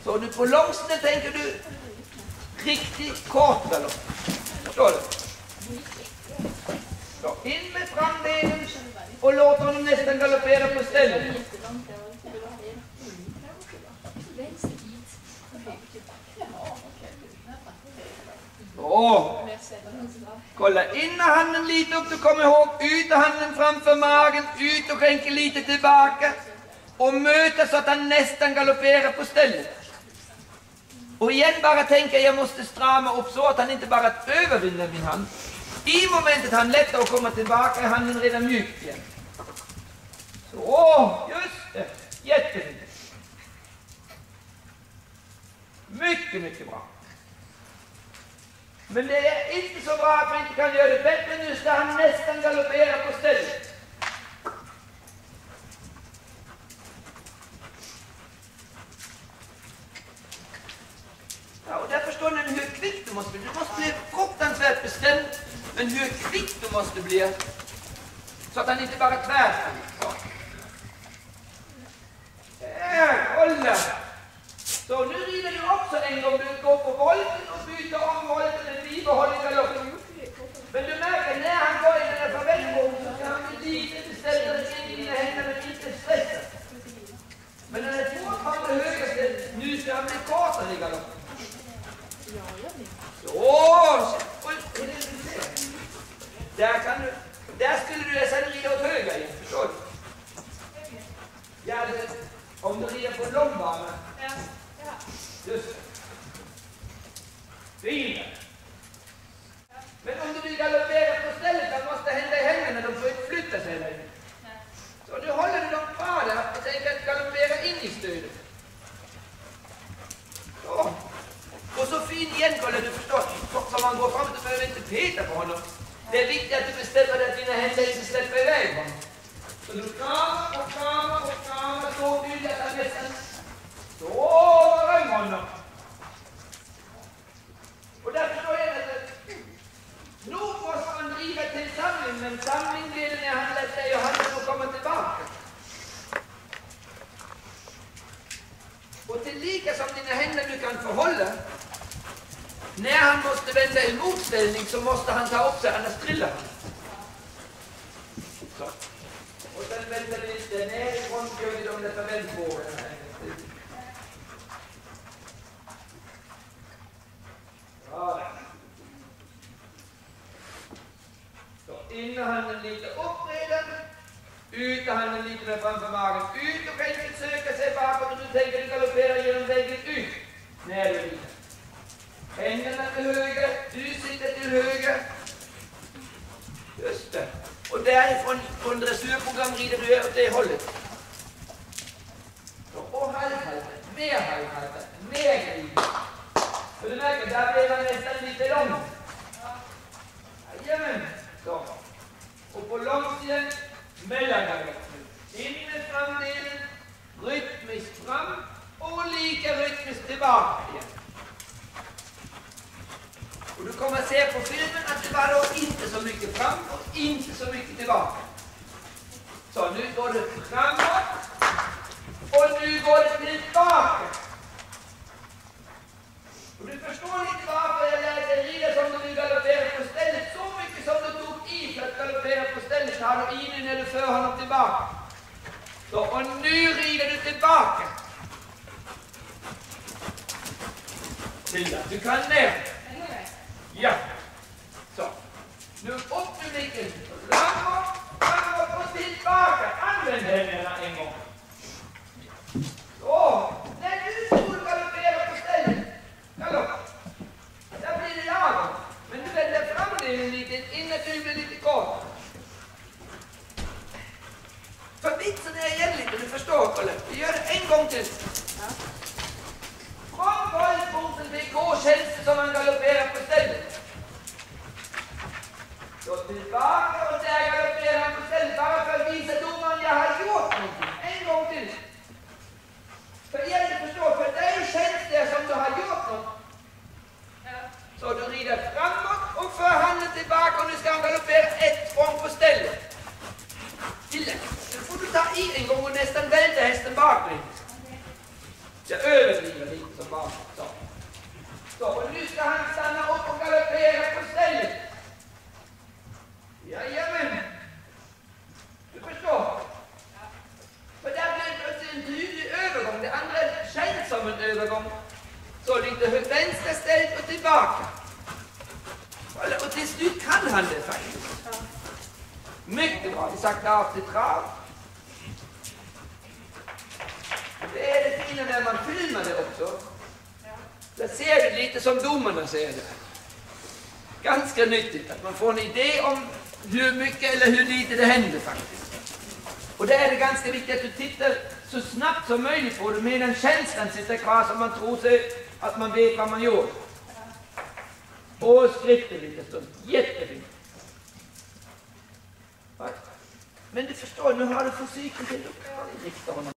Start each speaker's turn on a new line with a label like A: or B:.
A: Så nu på långsidan tänker du riktigt kort galopp. Förstår du? Så in med framdelen och låt honom nästan galoppera på stället. Kolla, in med handen lite upp, du kommer ihåg, ut med handen framför magen, ut och skänker lite tillbaka och möta så att han nästan galopperar på stället. Och igen bara tänka, jag måste strama upp så att han inte bara övervinner min hand. I momentet han lättar och kommer tillbaka är handen redan mjuk igen. Så, just det, jättefint. Mycket, mycket bra. Men det är inte så bra att vi inte kan göra det bättre. Nu ska han nästan galoppera på stället. Ja, och där förstår ni hur kvick du måste bli. Du måste bli fruktansvärt bestämd. Men hur kvick du måste bli. Så att han inte bara tvärsar. Kolla! Så nu rider du också en gång. Du går på volten och byter om volten med bibehållen galopp. Men du märker, när han går i den här förväntningen så kan han bli lite beställare in i dina händer och lite stressad. Men när det är fortfarande höger, nu ska han bli kortare i galopp. Så! Där skulle du nästan rida åt höger igen, förstår du? Ja, om du rider på en lång bana. Just det. Fina. Men om du vill galoppera på stället, vad måste hända i händerna? De får inte flytta sig längre. Så nu håller du dem kvar där och tänker att galoppera in i stödet. Så. Och så fin igen, kolla, du förstår. Som man går fram, du behöver inte peta på honom. Det är viktigt att du bestämmer dig att dina händer inte släpper iväg honom. Så du kramar och kramar och kramar så tydligt att han nästan så röng honom. Och därför står det att nog måste man driva till samling, men samling blir det när han lät dig och handen får komma tillbaka. Och tillika som dina händer du kan förhålla, när han måste vända i motställning så måste han ta upp sig, annars trillar han. Så. Och sen vänder vi lite nerifrån, gör vi de där vändbågarna. Ja. Så in med handen lite upp redan. Ut med handen lite med framför magen. Ut och kan inte söka sig bakåt och du tänker du galoppera genom väggen ut. När du rider. Händerna till höger, du sitter till höger. Just det. Och därifrån på en dressyrprogram rider du åt det hållet. Så, och halvhalten, mer halvhalten, mer glidning. Så du märker, där blev man nästan lite lång. Jajamän. Så. Och på långsidan, mellangalopp. In med framdelen, rytmiskt fram och lika rytmiskt tillbaka igen. Och du kommer att se på filmen att det var då inte så mycket fram och inte så mycket tillbaka. Så nu går det framåt och nu går det tillbaka. Och du förstår inte varför jag lärde dig rida som du vill galoppera på stället. Så mycket som du tog i för att galoppera på stället har du i dig när du för honom tillbaka. Så, och nu rider du tillbaka. Du kan ner. Ja. Så. Nu upp med blicken. Framåt, framåt och tillbaka. Använd händerna en gång. Så. När du skulle galoppera på stället. Galopp. Där blir det lagom. Men du vänder fram det lite innan du blir lite kort. För vitsen är igen lite, du förstår, kolla. Vi gör det en gång till. Från bollpunkten till K känns det som man galopperar på stället. Så tillbaka och där galopperar han på stället. Bara för att visa domaren jag har gjort någonting. En gång till. För igen, du förstår, för dig känns det som du har gjort något. Så du rider framåt och för handen tillbaka och nu ska han galoppera ett språng på stället. Till det. Nu får du ta i en gång och nästan välta hästen baklänges. Jag överdriver lite så. som en övergång. Så lite högt vänsterställt och tillbaka. Och till slut kan han det faktiskt. Mycket bra. Vi sagt av till trav. Det är det fina när man filmar det också. Där ser du lite som domarna ser det. Ganska nyttigt att man får en idé om hur mycket eller hur lite det händer faktiskt. Och där är det ganska viktigt att du tittar så snabbt som möjligt på det medan känslan sitter kvar så man tror sig att man vet vad man gör. Och skriften lite stund. Jättefint. Men du förstår, nu har du fysiken till att rikta honom.